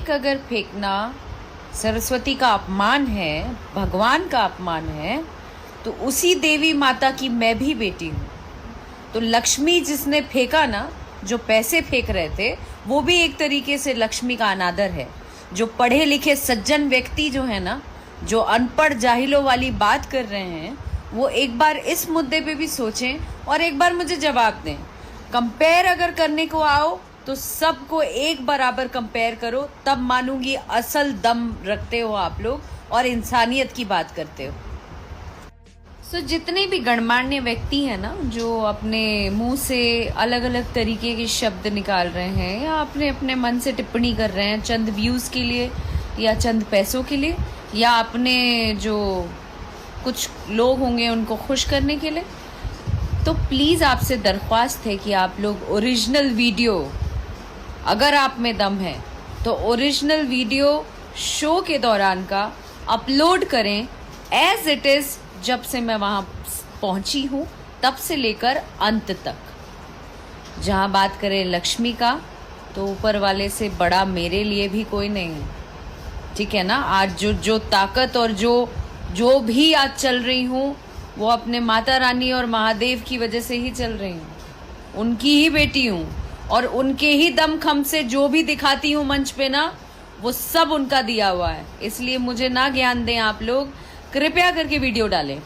Cake अगर फेंकना सरस्वती का अपमान है, भगवान का अपमान है, तो उसी देवी माता की मैं भी बेटी हूँ। तो लक्ष्मी जिसने फेंका ना, जो पैसे फेंक रहे थे, वो भी एक तरीके से लक्ष्मी का अनादर है। जो पढ़े लिखे सज्जन व्यक्ति जो है ना, जो अनपढ़ जाहिलों वाली बात कर रहे हैं, वो एक बार इस मुद्दे पे भी सोचें और एक बार मुझे जवाब दें। कंपेयर अगर करने को आओ तो सबको एक बराबर कंपेयर करो, तब मानूंगी असल दम रखते हो आप लोग और इंसानियत की बात करते हो। जितने भी गणमान्य व्यक्ति हैं ना, जो अपने मुंह से अलग अलग तरीके के शब्द निकाल रहे हैं या अपने अपने मन से टिप्पणी कर रहे हैं चंद व्यूज़ के लिए या चंद पैसों के लिए या अपने जो कुछ लोग होंगे उनको खुश करने के लिए, तो प्लीज़ आपसे दरख्वास्त है कि आप लोग ओरिजिनल वीडियो, अगर आप में दम है तो ओरिजिनल वीडियो शो के दौरान का अपलोड करें एज इट इज़। जब से मैं वहाँ पहुँची हूँ तब से लेकर अंत तक। जहाँ बात करें लक्ष्मी का, तो ऊपर वाले से बड़ा मेरे लिए भी कोई नहीं है, ठीक है ना। आज जो ताकत और जो भी आज चल रही हूँ वो अपने माता रानी और महादेव की वजह से ही चल रही हूँ। उनकी ही बेटी हूँ और उनके ही दमखम से जो भी दिखाती हूँ मंच पे ना, वो सब उनका दिया हुआ है। इसलिए मुझे ना ज्ञान दें आप लोग, कृपया करके वीडियो डालें।